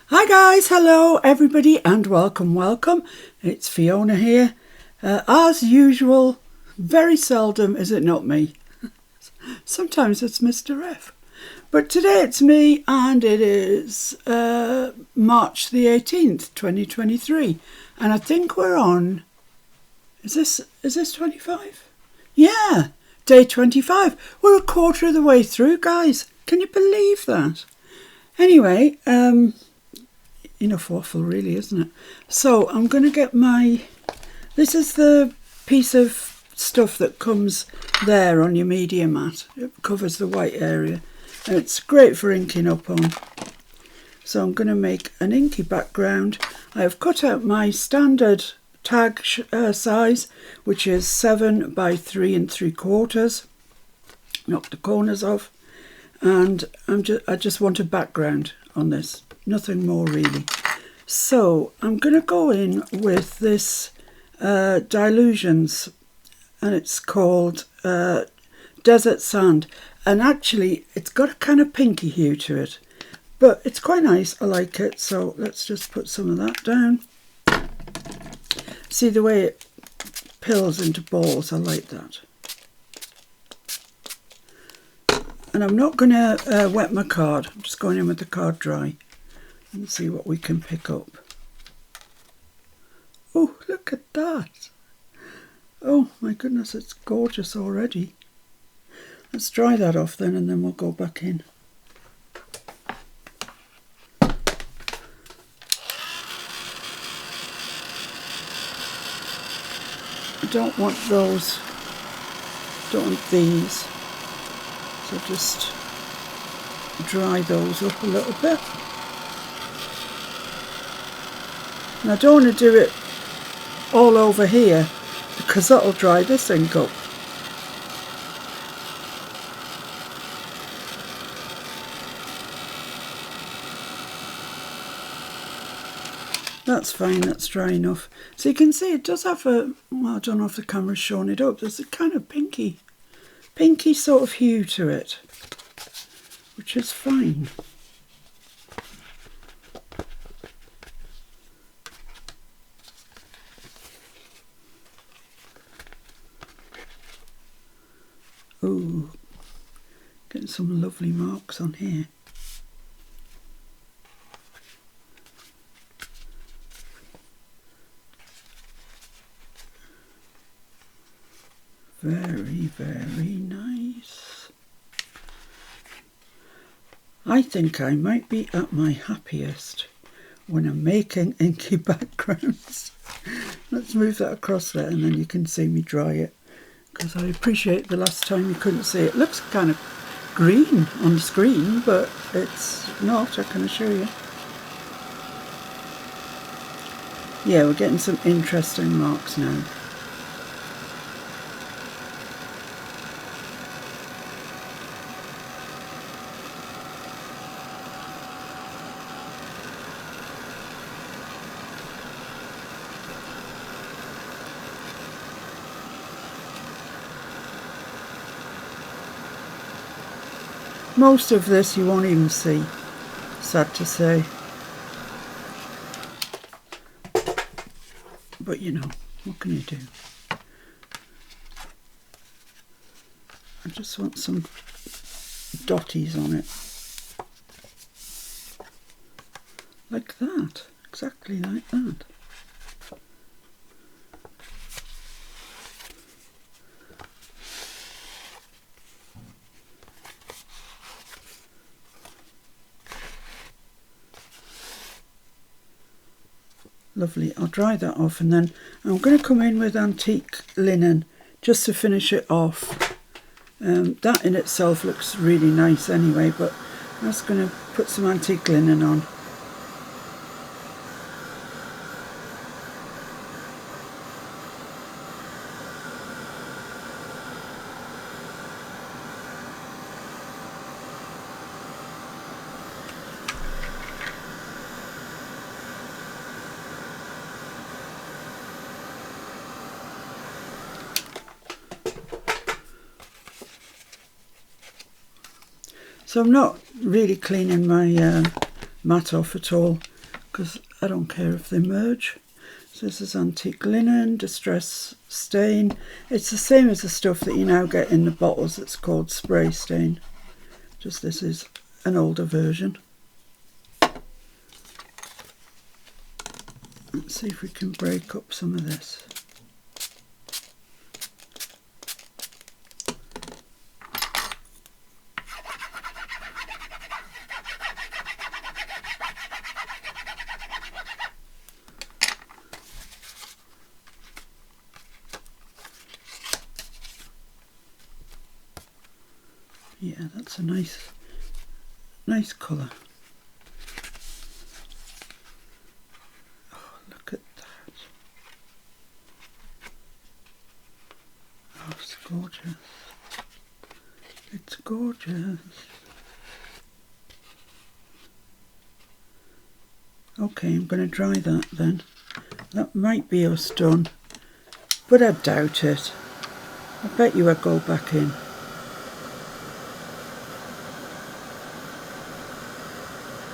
Hi guys, hello everybody and welcome. It's Fiona here. As usual, very seldom is it not me. Sometimes it's Mr. F. But today it's me and it is March the 18th, 2023. And I think we're on, is this 25? Yeah, day 25. We're a quarter of the way through, guys. Can you believe that? Anyway, enough waffle really, isn't it? So I'm going to get this is the piece of stuff that comes there on your media mat. It covers the white area and it's great for inking up on. So I'm going to make an inky background. I have cut out my standard tag size, which is 7 by 3 3/4. Knock the corners off, and I just want a background on this. Nothing more really. So I'm going to go in with this Dilutions, and it's called Desert Sand, and actually it's got a kind of pinky hue to it, but it's quite nice. I like it. So let's just put some of that down. See the way it pills into balls? I like that. And I'm not going to wet my card. I'm just going in with the card dry and see what we can pick up. Oh, look at that. Oh my goodness, it's gorgeous already. Let's dry that off then, and then we'll go back in. I don't want those, don't want these, so just dry those up a little bit. And I don't want to do it all over here because that'll dry this ink up. That's fine, that's dry enough. So you can see it does have a, well, I don't know if the camera's showing it up, there's a kind of pinky sort of hue to it, which is fine. Ooh, getting some lovely marks on here. Very, very nice. I think I might be at my happiest when I'm making inky backgrounds. Let's move that across there and then you can see me dry it, because I appreciate the last time you couldn't see it. It looks kind of green on the screen, but it's not, I can assure you. Yeah, we're getting some interesting marks now. Most of this you won't even see, sad to say. But you know, what can you do? I just want some dotties on it. Like that, exactly like that. Lovely, I'll dry that off, and then I'm going to come in with antique linen just to finish it off. That in itself looks really nice anyway, but I'm just going to put some antique linen on. So I'm not really cleaning my mat off at all. because I don't care if they merge. So this is antique linen, distress stain. It's the same as the stuff that you now get in the bottles. It's called spray stain. Just this is an older version. Let's see if we can break up some of this. Yeah, that's a nice colour. Oh, look at that. Oh, it's gorgeous. It's gorgeous. Okay, I'm going to dry that then. That might be us done, but I doubt it. I bet you I go back in.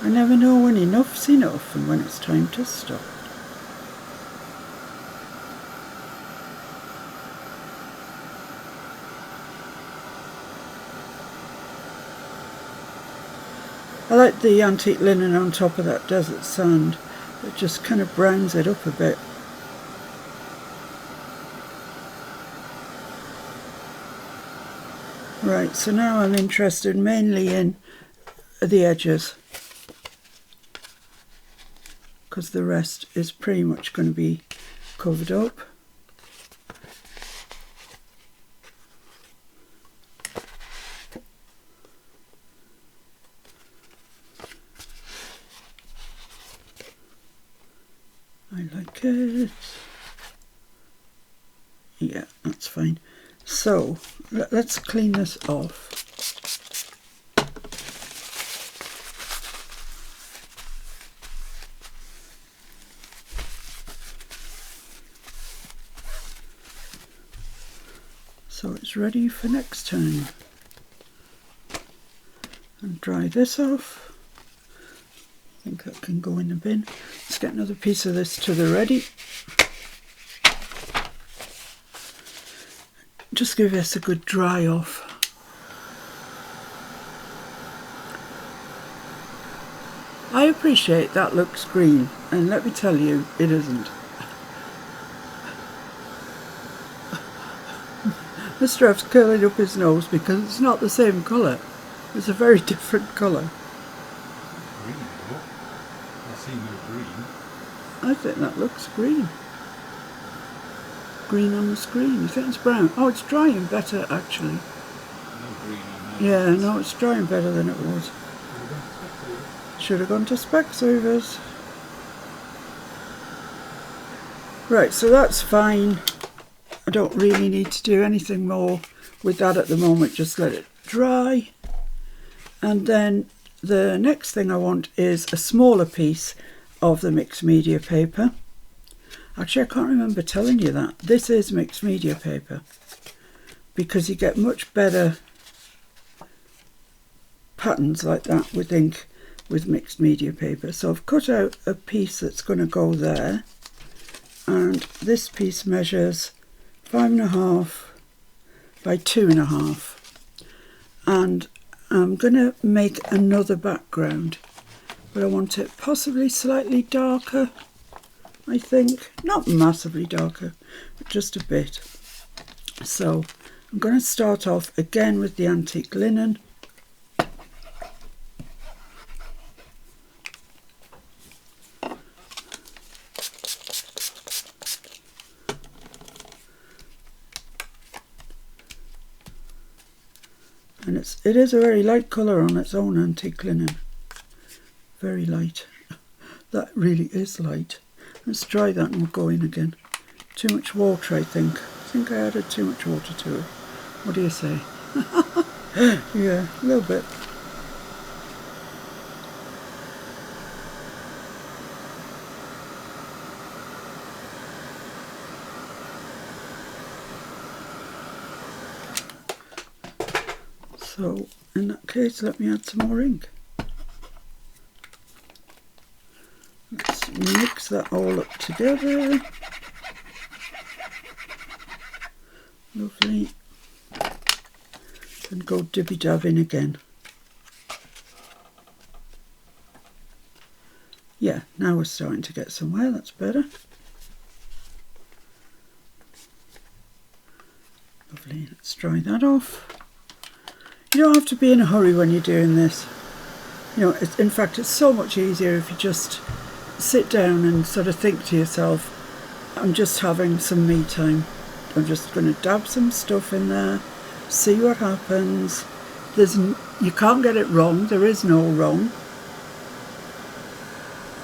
I never know when enough's enough and when it's time to stop. I like the antique linen on top of that desert sand. It just kind of browns it up a bit. Right, so now I'm interested mainly in the edges, because the rest is pretty much going to be covered up. I like it. Yeah, that's fine. So let's clean this off. So it's ready for next time. And dry this off. I think that can go in the bin. Let's get another piece of this to the ready. Just give this a good dry off. I appreciate that looks green, and let me tell you, it isn't. Mr. F's curling up his nose because it's not the same colour. It's a very different colour. Green, though. I see no green. I think that looks green. Green on the screen. You think it's brown? Oh, it's drying better actually. No green on that. Yeah, no, it's drying better than it was. Should have gone to Specsavers. Right, so that's fine. I don't really need to do anything more with that at the moment. Just let it dry. And then the next thing I want is a smaller piece of the mixed media paper. Actually, I can't remember telling you that. This is mixed media paper, because you get much better patterns like that with ink with mixed media paper. So I've cut out a piece that's going to go there, and this piece measures 5.5 by 2.5, and I'm going to make another background, but I want it possibly slightly darker. I think, not massively darker, but just a bit. So I'm going to start off again with the antique linen. And it is a very light colour on its own, antique linen. Very light. That really is light. Let's try that and we'll go in again. Too much water, I think. I think I added too much water to it. What do you say? Yeah, a little bit. So, in that case, let me add some more ink. Let's mix that all up together. Lovely. And go dibby dab in again. Yeah, now we're starting to get somewhere, that's better. Lovely, let's dry that off. You don't have to be in a hurry when you're doing this. You know, in fact, it's so much easier if you just sit down and sort of think to yourself, I'm just having some me time. I'm just going to dab some stuff in there, see what happens. You can't get it wrong, there is no wrong.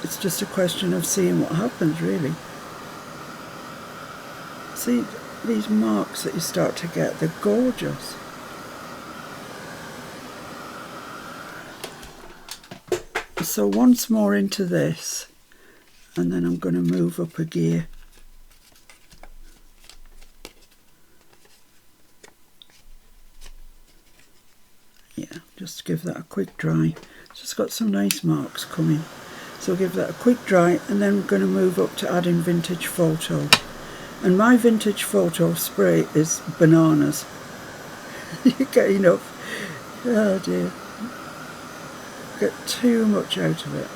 It's just a question of seeing what happens, really. See, these marks that you start to get, they're gorgeous. So once more into this, and then I'm going to move up a gear. Yeah, just give that a quick dry. It's just got some nice marks coming. So give that a quick dry, and then we're going to move up to adding Vintage Photo. And my Vintage Photo spray is bananas. You get enough. Oh dear. Get too much out of it.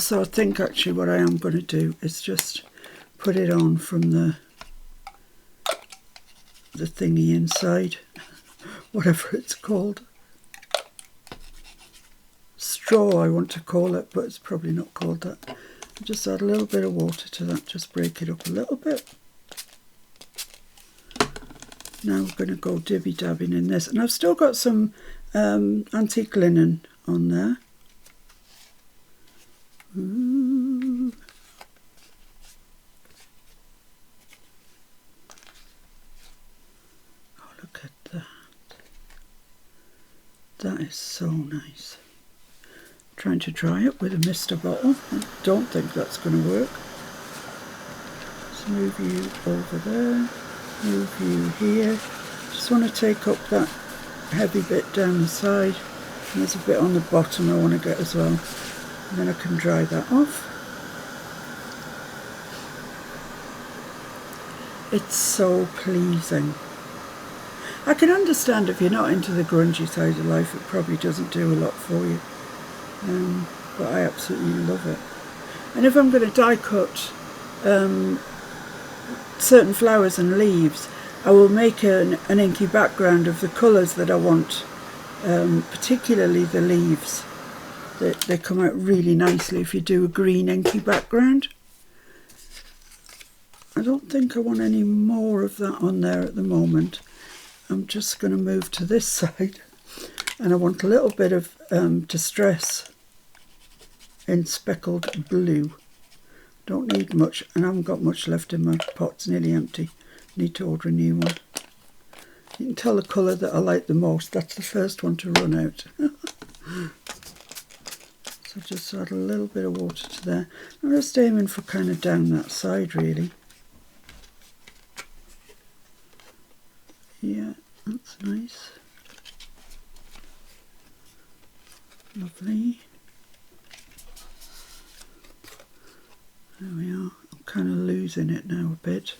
So I think actually what I am going to do is just put it on from the thingy inside, whatever it's called. Straw I want to call it, but it's probably not called that. Just add a little bit of water to that, just break it up a little bit. Now we're going to go dibby dabbing in this, and I've still got some antique linen on there. Ooh. Oh, look at that. That is so nice. Trying to dry it with a mister bottle. I don't think that's going to work. Let's move you over there. Move you here. Just want to take up that heavy bit down the side, and there's a bit on the bottom I want to get as well, and then I can dry that off. It's so pleasing. I can understand if you're not into the grungy side of life, it probably doesn't do a lot for you, but I absolutely love it. And if I'm going to die cut certain flowers and leaves, I will make an inky background of the colours that I want, particularly the leaves. They come out really nicely if you do a green inky background. I don't think I want any more of that on there at the moment. I'm just going to move to this side, and I want a little bit of distress in speckled blue. Don't need much, and I haven't got much left in my pot. It's nearly empty. Need to order a new one. You can tell the colour that I like the most. That's the first one to run out. So just add a little bit of water to there. I'm just aiming for kind of down that side, really. Yeah, that's nice. Lovely. There we are. I'm kind of losing it now a bit.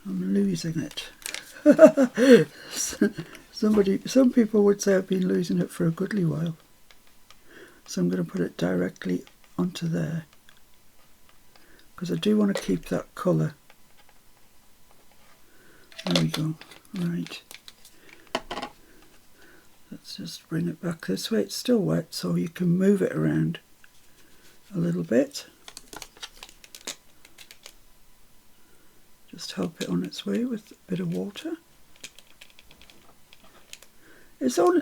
I'm losing it. Some people would say I've been losing it for a goodly while. So I'm going to put it directly onto there, because I do want to keep that colour. There we go. Right. Let's just bring it back this way. It's still wet, so you can move it around a little bit. Just help it on its way with a bit of water. It's on.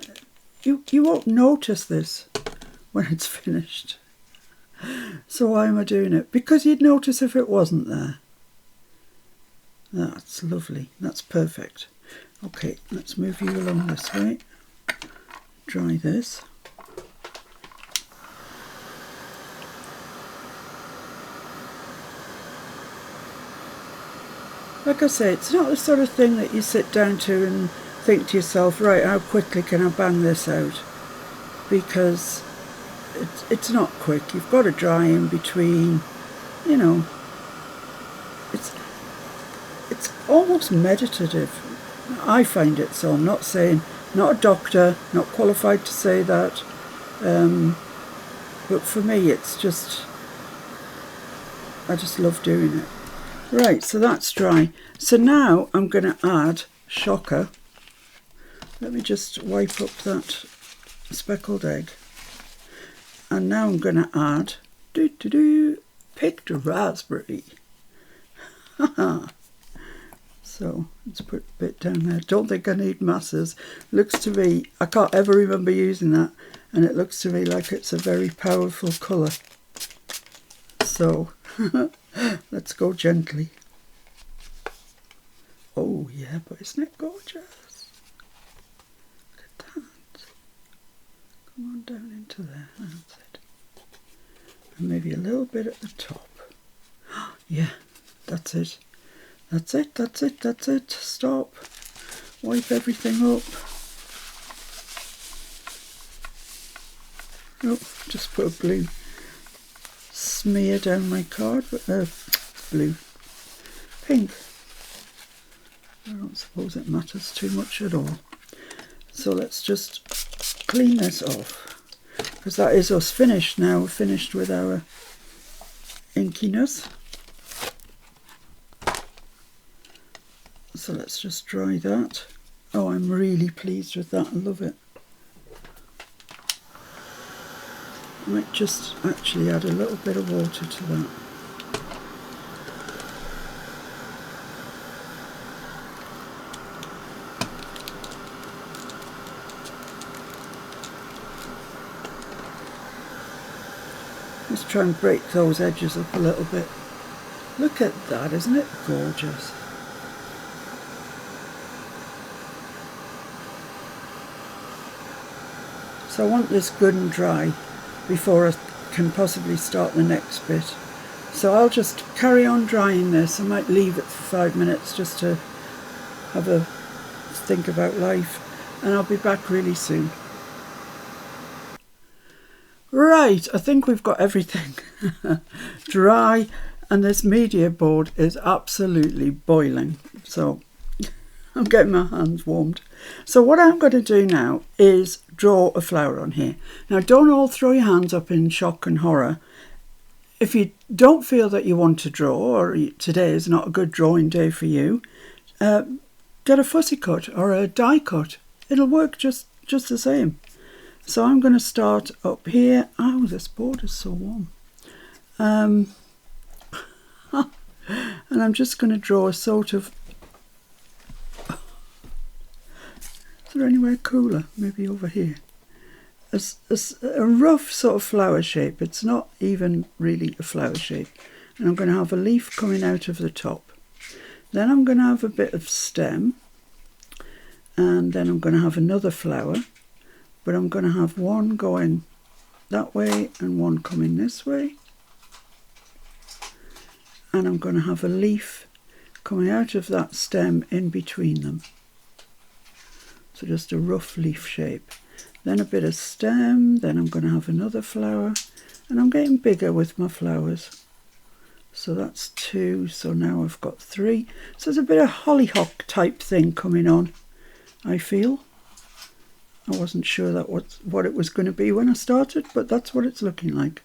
You won't notice this when it's finished. So why am I doing it? Because you'd notice if it wasn't there. That's lovely. That's perfect. Okay, let's move you along this way. Dry this. Like I say, it's not the sort of thing that you sit down to and think to yourself, right, how quickly can I bang this out? Because it's not quick. You've got to dry in between, you know. It's almost meditative. I find it so. I'm not saying, not a doctor, not qualified to say that. But for me, it's just, I just love doing it. Right, so that's dry. So now I'm going to add, shocker, let me just wipe up that speckled egg. And now I'm going to add, picked raspberry. So let's put a bit down there. Don't think I need masses. Looks to me, I can't ever remember using that, and it looks to me like it's a very powerful colour. So let's go gently. Oh yeah, but isn't it gorgeous? Look at that. Come on down into there. That's it. And maybe a little bit at the top. Yeah, that's it. That's it, that's it, that's it. Stop. Wipe everything up. Oh, just put a blue smear down my card. Blue. Pink. I don't suppose it matters too much at all. So let's just clean this off. Because that is us finished now. We're finished with our inkiness. So let's just dry that. Oh, I'm really pleased with that. I love it. I might just actually add a little bit of water to that. Let's try and break those edges up a little bit. Look at that, isn't it gorgeous? So I want this good and dry before I can possibly start the next bit. So I'll just carry on drying this. I might leave it for 5 minutes just to have a think about life, and I'll be back really soon. Right, I think we've got everything dry, and this media board is absolutely boiling. So I'm getting my hands warmed. So what I'm going to do now is draw a flower on here. Now don't all throw your hands up in shock and horror. If you don't feel that you want to draw, or today is not a good drawing day for you, get a fussy cut or a die cut. It'll work just the same. So I'm going to start up here. Oh, this board is so warm. And I'm just going to draw a sort of, is there anywhere cooler? Maybe over here. A rough sort of flower shape. It's not even really a flower shape. And I'm going to have a leaf coming out of the top. Then I'm going to have a bit of stem. And then I'm going to have another flower. But I'm going to have one going that way and one coming this way. And I'm going to have a leaf coming out of that stem in between them. So just a rough leaf shape. Then a bit of stem, then I'm going to have another flower, and I'm getting bigger with my flowers. So that's 2, so now I've got 3. So there's a bit of hollyhock type thing coming on, I feel. I wasn't sure that was what it was going to be when I started, but that's what it's looking like.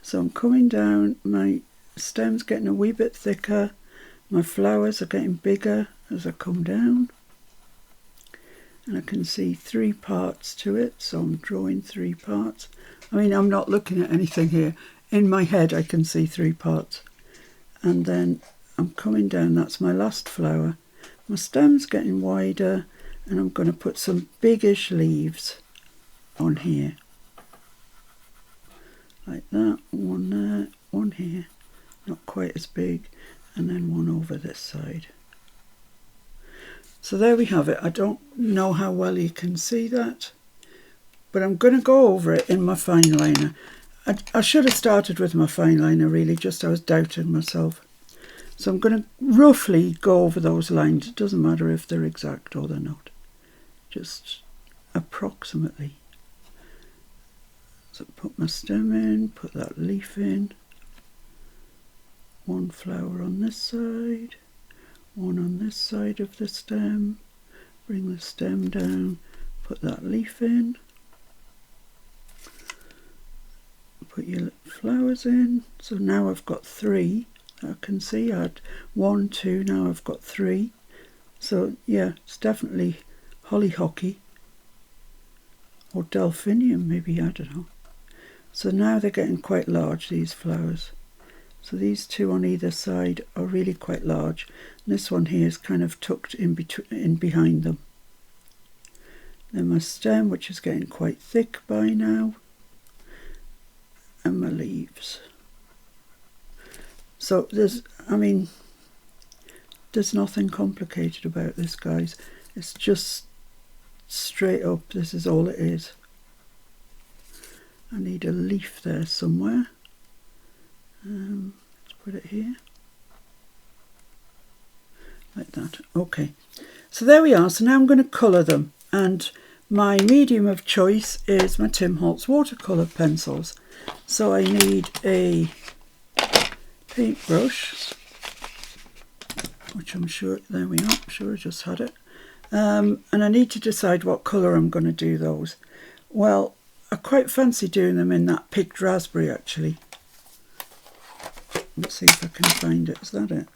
So I'm coming down, my stem's getting a wee bit thicker, my flowers are getting bigger as I come down. And I can see 3 parts to it, so I'm drawing 3 parts. I mean, I'm not looking at anything here. In my head, I can see 3 parts. And then I'm coming down, that's my last flower. My stem's getting wider, and I'm going to put some biggish leaves on here. Like that, one there, one here. Not quite as big, and then one over this side. So there we have it. I don't know how well you can see that, but I'm going to go over it in my fine liner. I should have started with my fine liner really, just I was doubting myself. So I'm going to roughly go over those lines. It doesn't matter if they're exact or they're not. just approximately. So put my stem in, put that leaf in, one flower on this side, one on this side of the stem, bring the stem down, put that leaf in, put your flowers in. So now I've got 3. I can see I had 1, 2, now I've got 3. So yeah, it's definitely hollyhocky or delphinium maybe, I don't know. So now they're getting quite large, these flowers. So these 2 on either side are really quite large. And this one here is kind of tucked in behind them. Then my stem, which is getting quite thick by now, and my leaves. So there's nothing complicated about this, guys. It's just straight up, this is all it is. I need a leaf there somewhere. Let's put it here. Like that. Okay. So there we are. So now I'm going to colour them. And my medium of choice is my Tim Holtz watercolour pencils. So I need a paintbrush, which I'm sure, there we are, I'm sure I just had it. And I need to decide what colour I'm going to do those. Well, I quite fancy doing them in that picked raspberry actually. Let's see if I can find it. Is that it?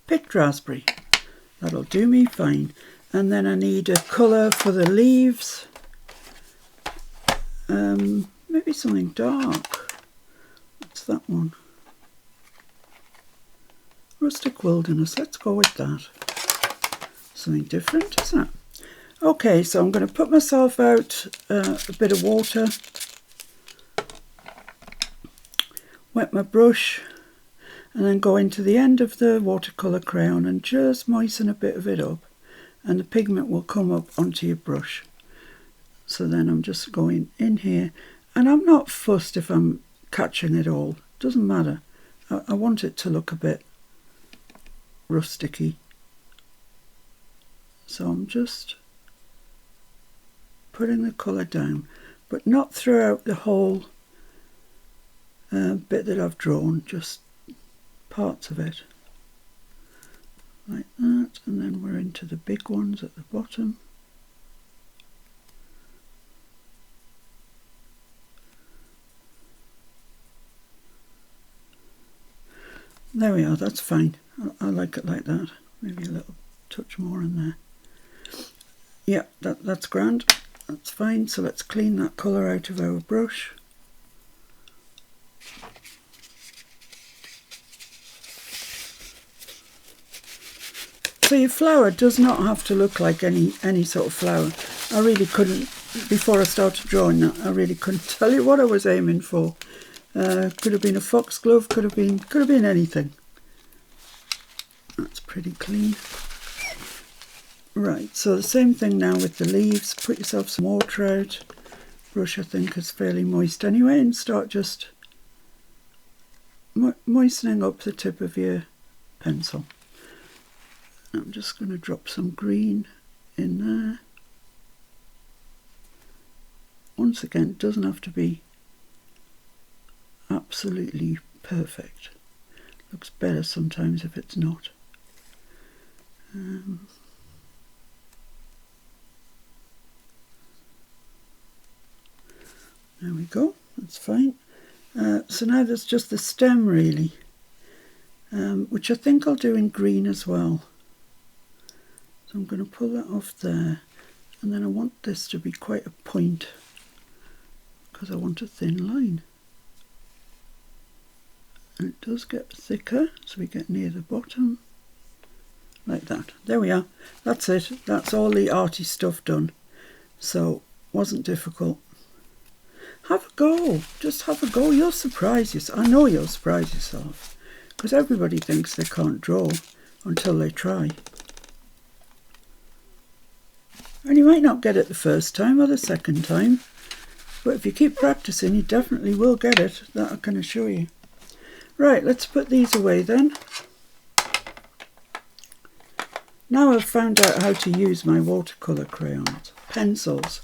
Picked raspberry. That'll do me fine. And then I need a colour for the leaves. Maybe something dark. What's that one? Rustic Wilderness. Let's go with that. Something different, isn't it? Okay, so I'm going to put myself out a bit of water, wet my brush, and then go into the end of the watercolour crayon and just moisten a bit of it up, and the pigment will come up onto your brush. So then I'm just going in here, and I'm not fussed if I'm catching it all. Doesn't matter. I want it to look a bit rusticy. So I'm just putting the colour down, but not throughout the whole bit that I've drawn, just parts of it. Like that, and then we're into the big ones at the bottom. There we are, that's fine. I like it like that. Maybe a little touch more in there. Yeah, that's grand. That's fine. So let's clean that colour out of our brush. So your flower does not have to look like any sort of flower. I really couldn't, before I started drawing that, I really couldn't tell you what I was aiming for. Could have been a foxglove, could have been anything. That's pretty clean. Right, so the same thing now with the leaves. Put yourself some water out. Brush I think is fairly moist anyway, and start just moistening up the tip of your pencil. I'm just going to drop some green in there. Once again, it doesn't have to be absolutely perfect. Looks better sometimes if it's not. There we go, that's fine. So now there's just the stem really, which I think I'll do in green as well. So I'm going to pull that off there, and then I want this to be quite a point because I want a thin line. And it does get thicker, so we get near the bottom, like that. There we are, that's it. That's all the arty stuff done. So, wasn't difficult. Have a go, just have a go. You'll surprise yourself. I know you'll surprise yourself, because everybody thinks they can't draw until they try. And you might not get it the first time or the second time, but if you keep practicing, you definitely will get it. That I can assure you. Right, let's put these away then. Now I've found out how to use my watercolour pencils,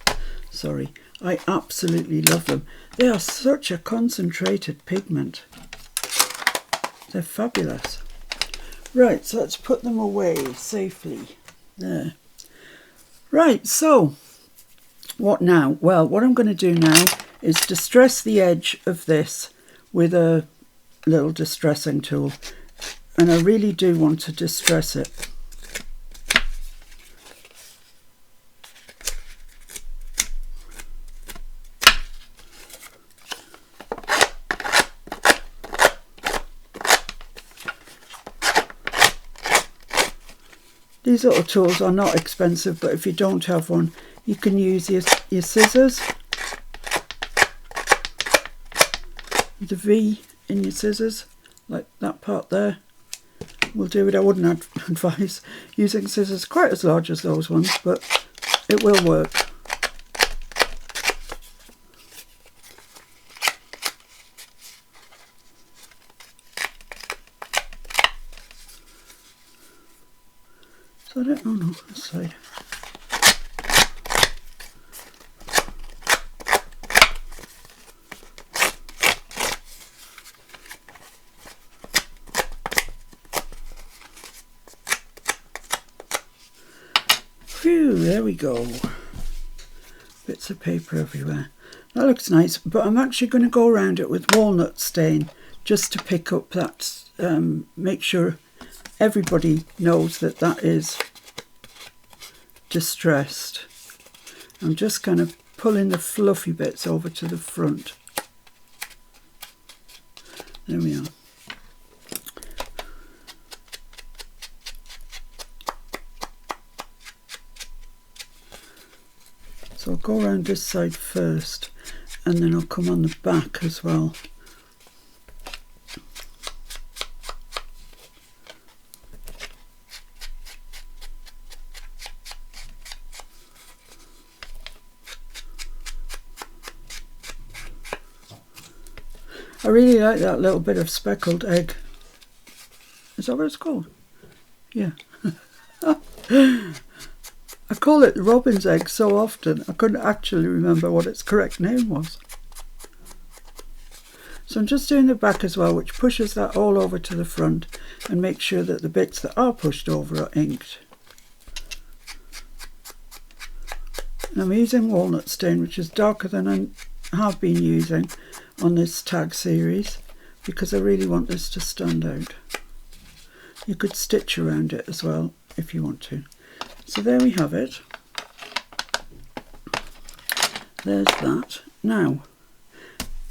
sorry. I absolutely love them. They are such a concentrated pigment. They're fabulous. Right, so let's put them away safely. There. Right, so what now? Well, what I'm going to do now is distress the edge of this with a little distressing tool. And I really do want to distress it. These little tools are not expensive, but if you don't have one, you can use your scissors. The V in your scissors, like that part there, will do it. I wouldn't advise using scissors quite as large as those ones, but it will work. So I don't know, no, this side. Phew, there we go. Bits of paper everywhere. That looks nice, but I'm actually going to go around it with walnut stain just to pick up that, make sure everybody knows that that is distressed. I'm just kind of pulling the fluffy bits over to the front. There we are. So I'll go around this side first and then I'll come on the back as well. I really like that little bit of speckled egg. Is that what it's called? Yeah. I call it robin's egg so often I couldn't actually remember what its correct name was. So I'm just doing the back as well, which pushes that all over to the front and makes sure that the bits that are pushed over are inked. And I'm using walnut stain, which is darker than I have been using on this tag series, because I really want this to stand out. You could stitch around it as well if you want to. So there we have it. There's that. Now,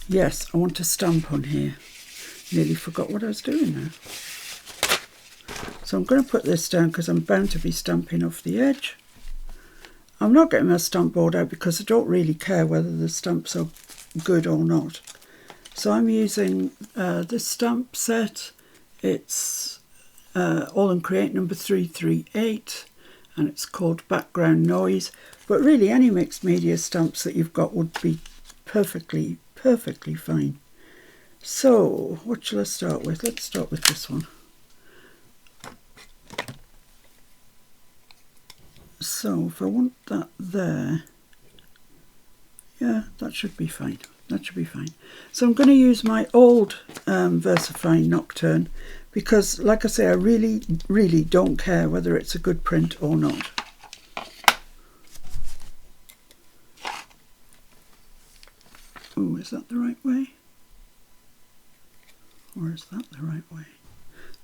yes, I want to stamp on here. Nearly forgot what I was doing now. So I'm going to put this down because I'm bound to be stamping off the edge. I'm not getting my stamp board out because I don't really care whether the stamps are good or not. So I'm using this stamp set. It's All in Create number 338 and it's called Background Noise. But really any mixed media stamps that you've got would be perfectly fine. So what shall I start with? Let's start with this one. So if I want that there, yeah, that should be fine. That should be fine. So I'm going to use my old VersaFine Nocturne because, like I say, I really don't care whether it's a good print or not. Oh, is that the right way? Or is that the right way?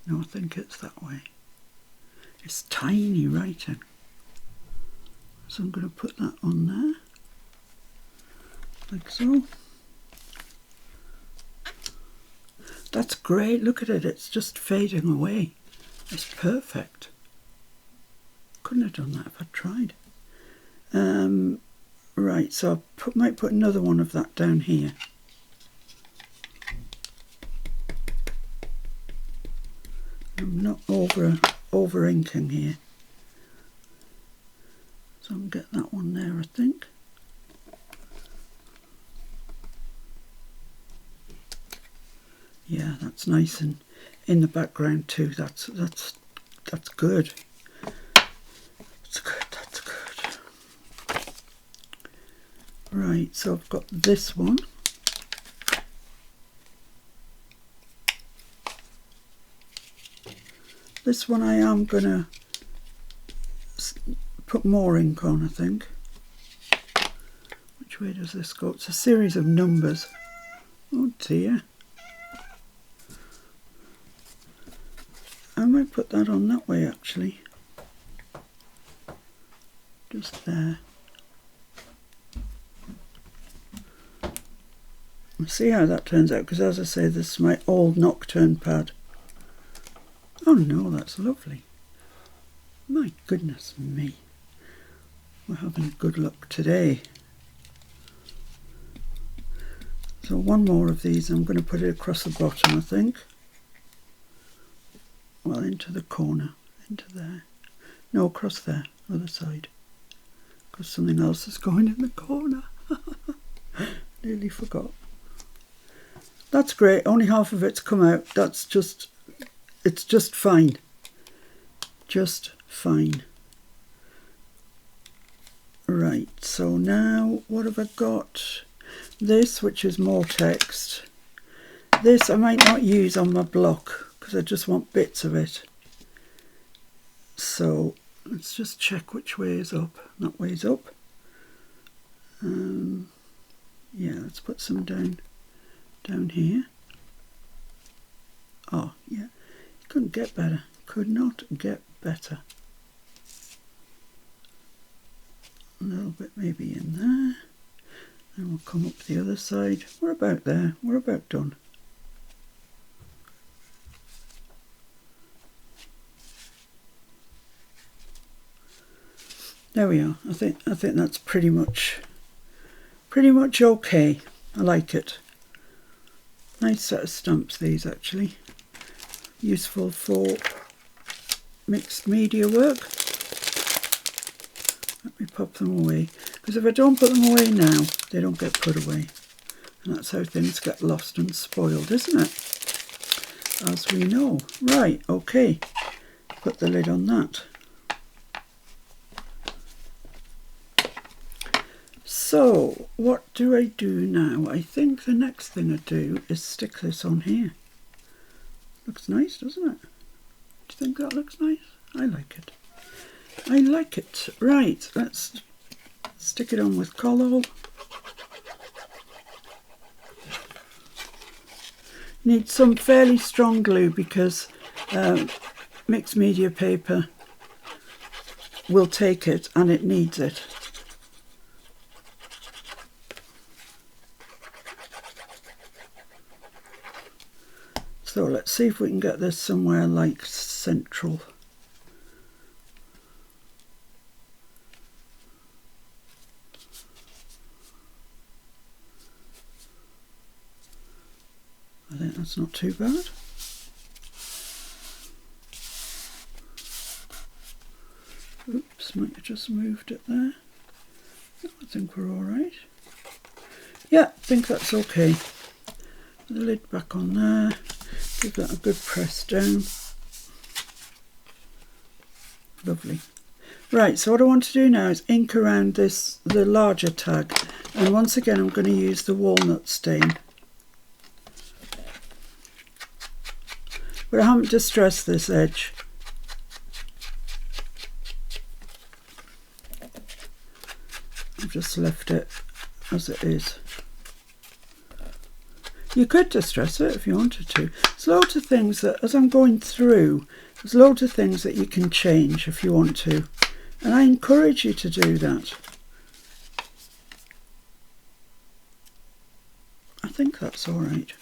No, I think it's that way. It's tiny writing. So I'm going to put that on there, like so. That's great, look at it, it's just fading away. It's perfect. Couldn't have done that if I'd tried. Right, so I might put another one of that down here. I'm not over inking here. So I'll get that one there, I think. Yeah, that's nice and in the background too. That's good. Right, so I've got this one. This one I am going to put more ink on, I think. Which way does this go? It's a series of numbers. Oh dear. I might put that on that way actually. Just there. We'll see how that turns out, because as I say, this is my old Nocturne pad. Oh no, that's lovely. My goodness me. We're having good luck today. So one more of these, I'm going to put it across the bottom, I think. Well, into the corner, into there. No, across there, other side. Because something else is going in the corner. Nearly forgot. That's great, only half of it's come out. That's just, it's just fine. Just fine. Right, so now what have I got? This, which is more text. This I might not use on my block because I just want bits of it. So let's just check which way is up. That way is up. Yeah, let's put some down here. Oh yeah, couldn't get better. Could not get better. A little bit maybe in there. Then we'll come up the other side. We're about there. We're about done. There we are. I think that's pretty much okay. I like it. Nice set of stamps these actually. Useful for mixed media work. Let me pop them away, because if I don't put them away now, they don't get put away. And that's how things get lost and spoiled, isn't it? As we know. Right, okay. Put the lid on that. So, what do I do now? I think the next thing I do is stick this on here. Looks nice, doesn't it? Do you think that looks nice? I like it. I like it. Right, let's stick it on with Collall. Need some fairly strong glue because mixed media paper will take it and it needs it. So let's see if we can get this somewhere like central. I think that's not too bad. Oops, might have just moved it there. I think we're all right. Yeah, I think that's okay. The lid back on there. Give that a good press down. Lovely. Right, so what I want to do now is ink around this, the larger tag. And once again, I'm going to use the walnut stain. But I haven't distressed this edge. I've just left it as it is. You could distress it if you wanted to. There's loads of things that, as I'm going through, there's loads of things that you can change if you want to. And I encourage you to do that. I think that's all right.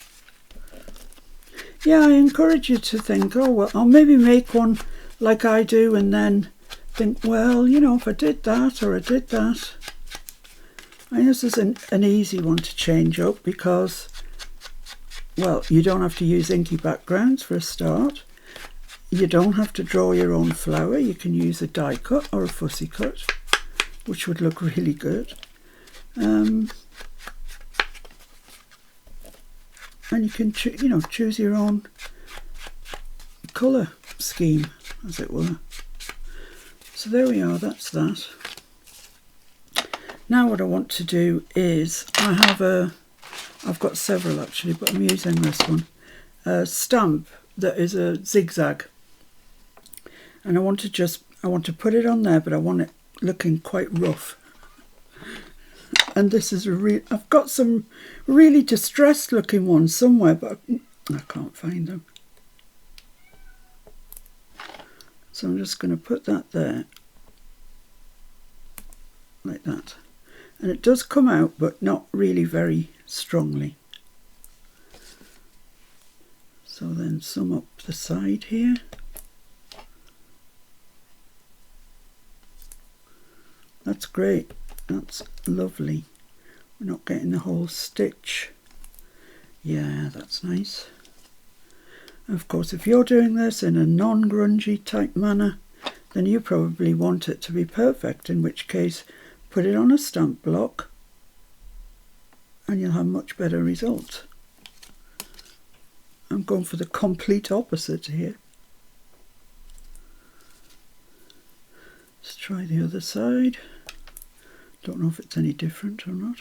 Yeah, I encourage you to think, oh, well, I'll maybe make one like I do and then think, well, you know, if I did that or I did that. I know this is an easy one to change up because, well, you don't have to use inky backgrounds for a start. You don't have to draw your own flower. You can use a die cut or a fussy cut, which would look really good. And you can choose your own colour scheme, as it were. So there we are, that's that. Now what I want to do is, I've got several actually, but I'm using this one, a stamp that is a zigzag. And I want to put it on there, but I want it looking quite rough. And this is I've got some really distressed looking ones somewhere, but I can't find them. So I'm just going to put that there, like that. And it does come out, but not really very strongly. So then some up the side here. That's great. That's lovely. We're not getting the whole stitch. Yeah, that's nice. Of course, if you're doing this in a non-grungy type manner, then you probably want it to be perfect, in which case put it on a stamp block and you'll have much better results. I'm going for the complete opposite here. Let's try the other side. Don't know if it's any different or not.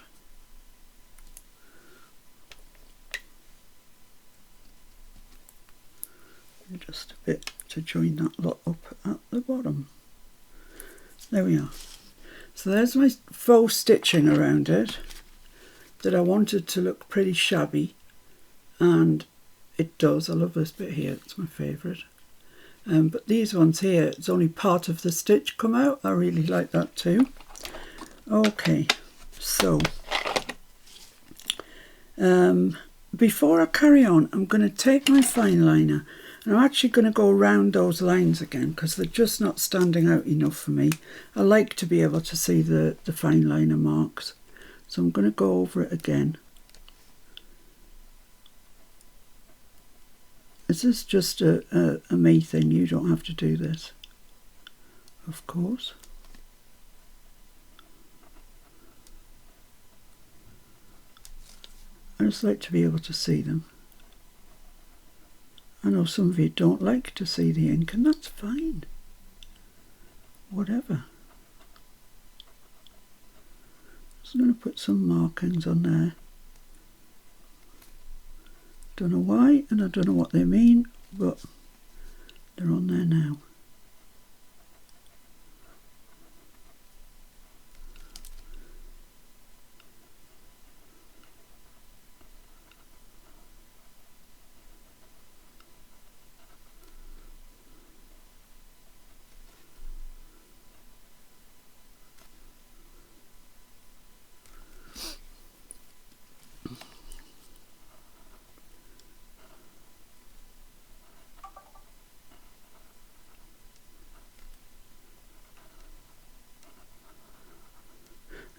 Just a bit to join that lot up at the bottom. There we are. So there's my faux stitching around it that I wanted to look pretty shabby, and it does. I love this bit here, it's my favourite. But these ones here, it's only part of the stitch come out. I really like that too. Okay, so before I carry on, I'm going to take my fine liner and I'm actually going to go around those lines again because they're just not standing out enough for me. I like to be able to see the fine liner marks. So I'm going to go over it again. This is just a me thing, you don't have to do this, of course. I just like to be able to see them. I know some of you don't like to see the ink, and that's fine. Whatever. Just going to put some markings on there. Don't know why, and I don't know what they mean, but they're on there now.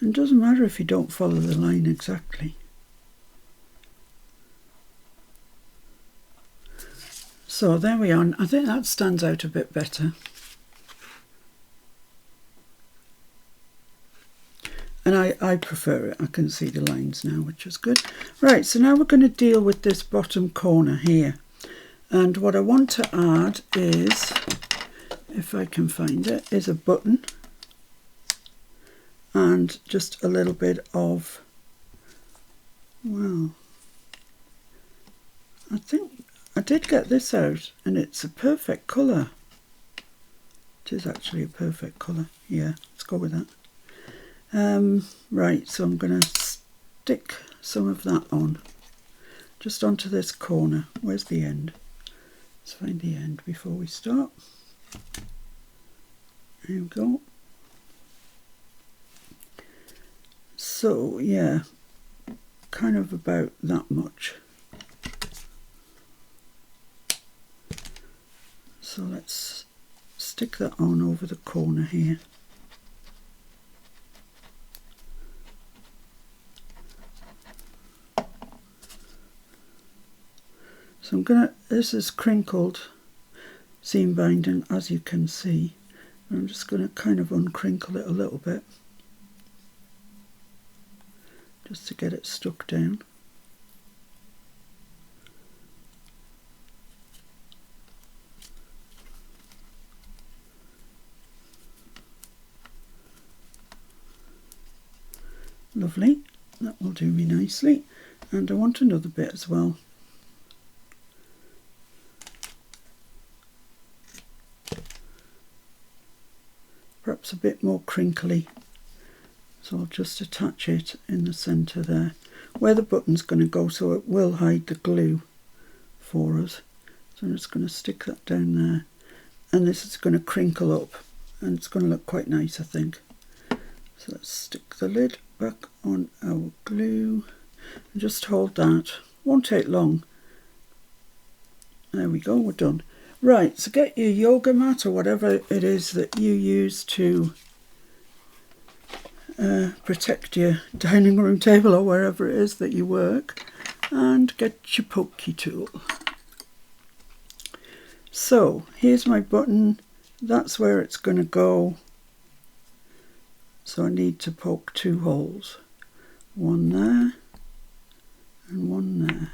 It doesn't matter if you don't follow the line exactly. So there we are. I think that stands out a bit better. And I prefer it. I can see the lines now, which is good. Right, so now we're going to deal with this bottom corner here. And what I want to add is, if I can find it, is a button. And just a little bit of, well, I think I did get this out and it's a perfect colour. It is actually a perfect colour. Yeah, let's go with that. Right, so I'm going to stick some of that on, just onto this corner. Where's the end? Let's find the end before we start. There we go. So yeah, kind of about that much. So let's stick that on over the corner here. So I'm gonna, this is crinkled seam binding, as you can see. I'm just gonna kind of uncrinkle it a little bit, just to get it stuck down. Lovely, that will do me nicely. And I want another bit as well. Perhaps a bit more crinkly. So I'll just attach it in the centre there, where the button's going to go, so it will hide the glue for us. So I'm just going to stick that down there. And this is going to crinkle up, and it's going to look quite nice, I think. So let's stick the lid back on our glue and just hold that. Won't take long. There we go, we're done. Right, so get your yoga mat or whatever it is that you use to protect your dining room table or wherever it is that you work, and get your pokey tool. So here's my button, that's where it's going to go. So I need to poke 2 holes, one there and one there.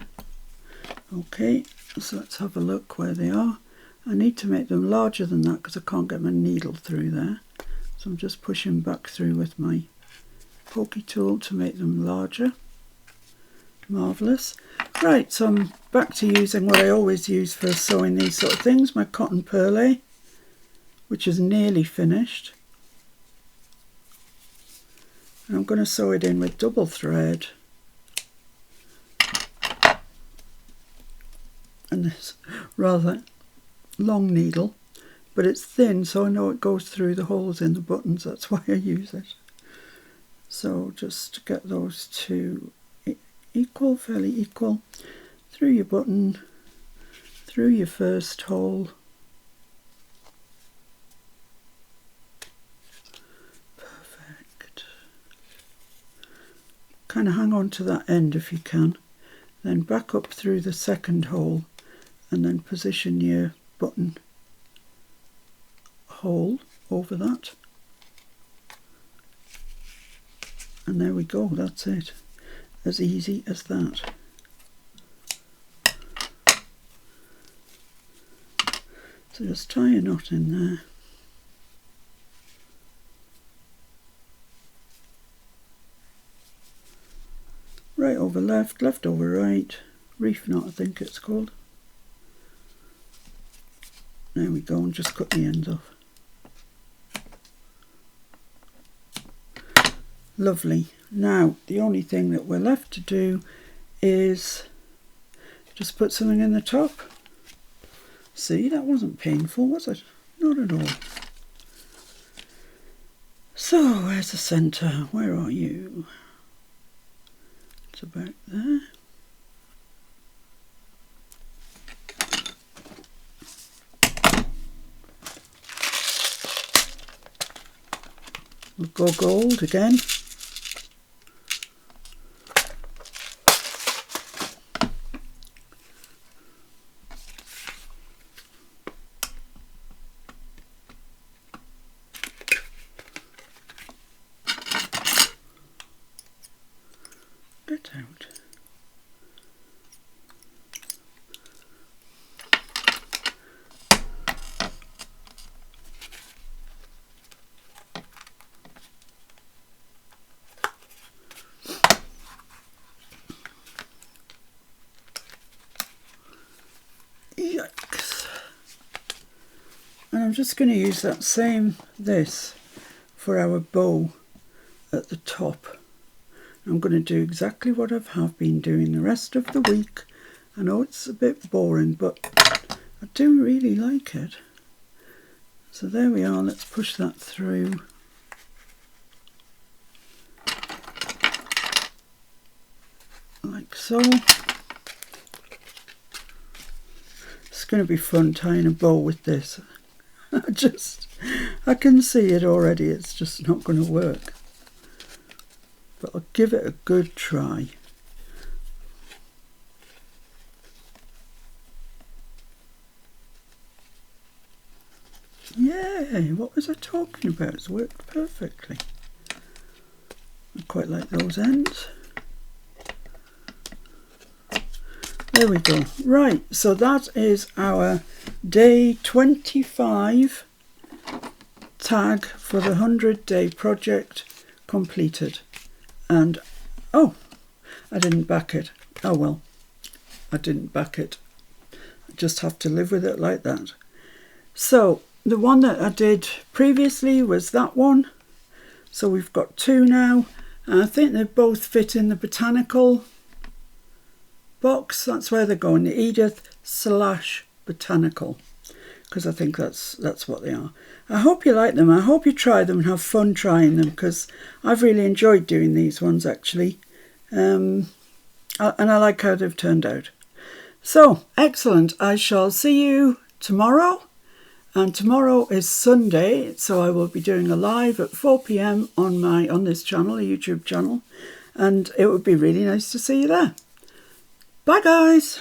Okay, so let's have a look where they are. I need to make them larger than that because I can't get my needle through there. So I'm just pushing back through with my pokey tool to make them larger. Marvellous. Right, so I'm back to using what I always use for sewing these sort of things, my cotton perlé, which is nearly finished. And I'm going to sew it in with double thread. And this rather long needle, but it's thin, so I know it goes through the holes in the buttons, that's why I use it. So just get those two equal, fairly equal, through your button, through your first hole. Perfect. Kind of hang on to that end if you can, then back up through the second hole and then position your button hole over that. And there we go, that's it. As easy as that. So just tie a knot in there. Right over left, left over right, reef knot I think it's called. There we go, and just cut the ends off. Lovely. Now the only thing that we're left to do is just put something in the top. See, that wasn't painful, was it? Not at all. So where's the centre? Where are you? It's about there. We'll go gold again. Get out. Yikes. And I'm just going to use that same this for our bow at the top. I'm going to do exactly what I have been doing the rest of the week. I know it's a bit boring, but I do really like it. So there we are, let's push that through. Like so. It's going to be fun tying a bow with this. I can see it already, it's just not going to work. But I'll give it a good try. Yay! What was I talking about? It's worked perfectly. I quite like those ends. There we go. Right, so that is our day 25 tag for the 100-day project completed. And, oh, I didn't back it. Oh well, I didn't back it. I just have to live with it like that. So the one that I did previously was that one. So we've got two now. And I think they both fit in the botanical box. That's where they're going, the Edith/botanical, because I think that's what they are. I hope you like them. I hope you try them and have fun trying them, because I've really enjoyed doing these ones actually. And I like how they've turned out. So, excellent. I shall see you tomorrow. And tomorrow is Sunday, so I will be doing a live at 4 p.m. on this channel, a YouTube channel. And it would be really nice to see you there. Bye, guys.